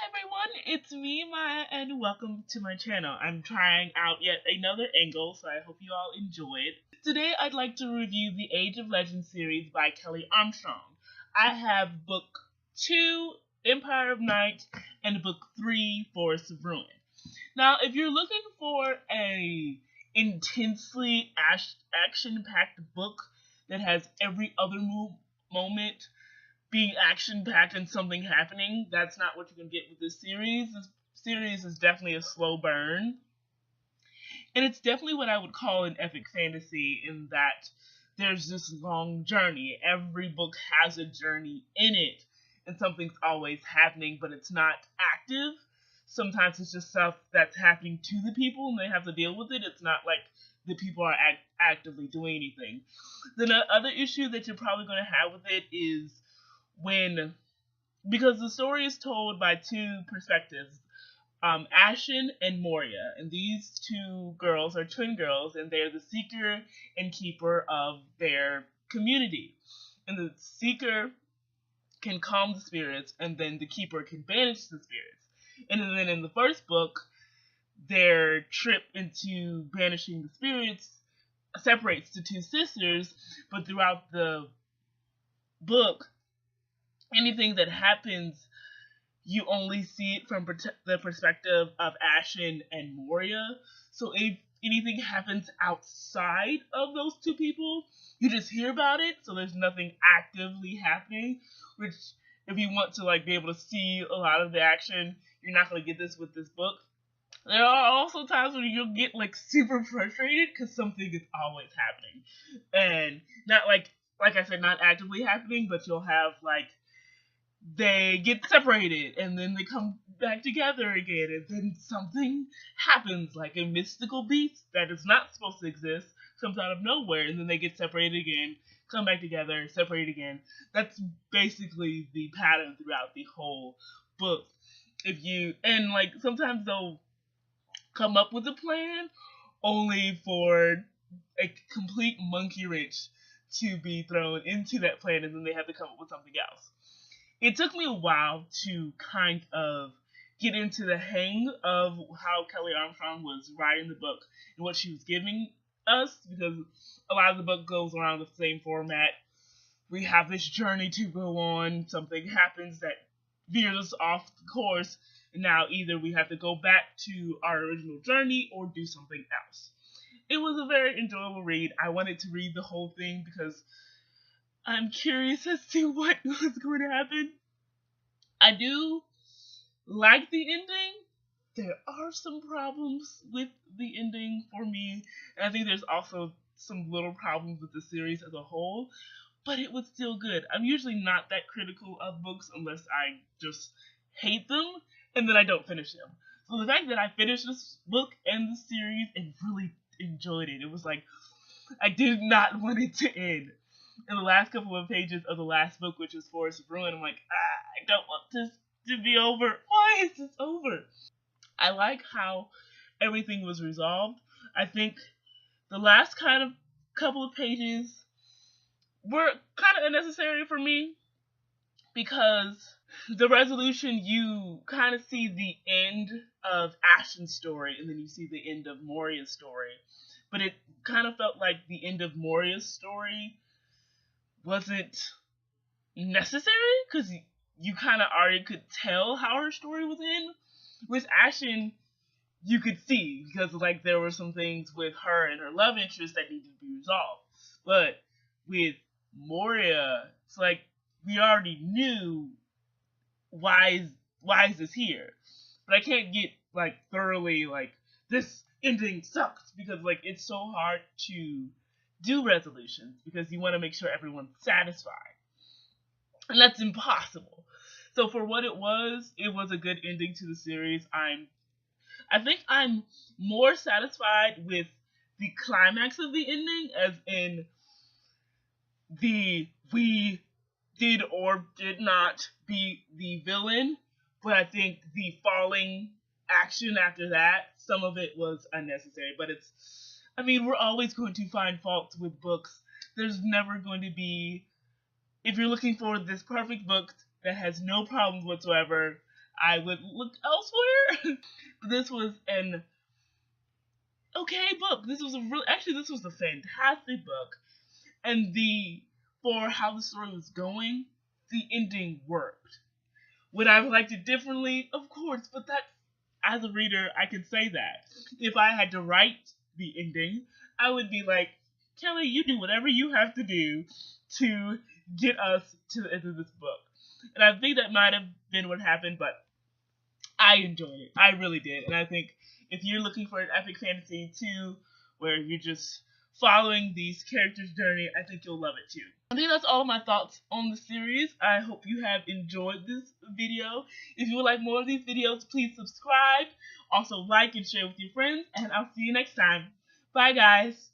everyone, it's me, Maya, and welcome to my channel. I'm trying out yet another angle, so I hope you all enjoy it. Today, I'd like to review the Age of Legends series by Kelley Armstrong. I have book 2, Empire of Night, and book 3, Forest of Ruin. Now, if you're looking for a intensely action-packed book that has every other moment being action-packed and something happening, that's not what you can get with this series. This series is definitely a slow burn. And it's definitely what I would call an epic fantasy in that there's this long journey. Every book has a journey in it, and something's always happening, but it's not active. Sometimes it's just stuff that's happening to the people, and they have to deal with it. It's not like the people are actively doing anything. The other issue that you're probably going to have with it is because the story is told by two perspectives, Ashen and Moria, and these two girls are twin girls, and they're the seeker and keeper of their community. And the seeker can calm the spirits, and then the keeper can banish the spirits. And then in the first book, their trip into banishing the spirits separates the two sisters, but throughout the book, anything that happens, you only see it from the perspective of Ashen and Moria. So if anything happens outside of those two people, you just hear about it. So there's nothing actively happening, which if you want to be able to see a lot of the action, you're not going to get this with this book. There are also times when you'll get super frustrated because something is always happening, and not like I said, not actively happening, but you'll have they get separated and then they come back together again, and then something happens, like a mystical beast that is not supposed to exist comes out of nowhere, and then they get separated again, come back together, separate again. That's basically the pattern throughout the whole book. Sometimes they'll come up with a plan only for a complete monkey wrench to be thrown into that plan, and then they have to come up with something else. It took me a while to kind of get into the hang of how Kelley Armstrong was writing the book and what she was giving us, because a lot of the book goes around the same format. We have this journey to go on, something happens that veers us off the course, and now either we have to go back to our original journey or do something else. It was a very enjoyable read. I wanted to read the whole thing because I'm curious as to what was going to happen. I do like the ending. There are some problems with the ending for me, and I think there's also some little problems with the series as a whole, but it was still good. I'm usually not that critical of books unless I just hate them, and then I don't finish them. So the fact that I finished this book and the series and really enjoyed it, it was like I did not want it to end. In the last couple of pages of the last book, which is Forest of Ruin, I'm like, I don't want this to be over. Why is this over? I like how everything was resolved. I think the last couple of pages were kind of unnecessary for me, because the resolution, you kind of see the end of Ashen's story, and then you see the end of Moria's story. But it kind of felt like the end of Moria's story wasn't necessary, because you kind of already could tell how her story was in. With Ashen, you could see, because there were some things with her and her love interest that needed to be resolved. But with Moria, it's we already knew why is this here, but I can't get thoroughly this ending sucks, because it's so hard to do resolutions because you want to make sure everyone's satisfied, and that's impossible. So for what it was a good ending to the series. I think I'm more satisfied with the climax of the ending, as in we did or did not beat the villain, but I think the falling action after that, some of it was unnecessary. But we're always going to find faults with books. There's never going to be, if you're looking for this perfect book that has no problems whatsoever, I would look elsewhere. But this was an okay book. This was this was a fantastic book. And for how the story was going, the ending worked. Would I have liked it differently? Of course, but that, as a reader, I can say that. If I had to write the ending, I would be like, Kelley, you do whatever you have to do to get us to the end of this book. And I think that might have been what happened, but I enjoyed it. I really did. And I think if you're looking for an epic fantasy too, where you're just following these characters' journey, I think you'll love it too. I think that's all my thoughts on the series. I hope you have enjoyed this video. If you would like more of these videos, please subscribe. Also like and share with your friends, and I'll see you next time. Bye guys.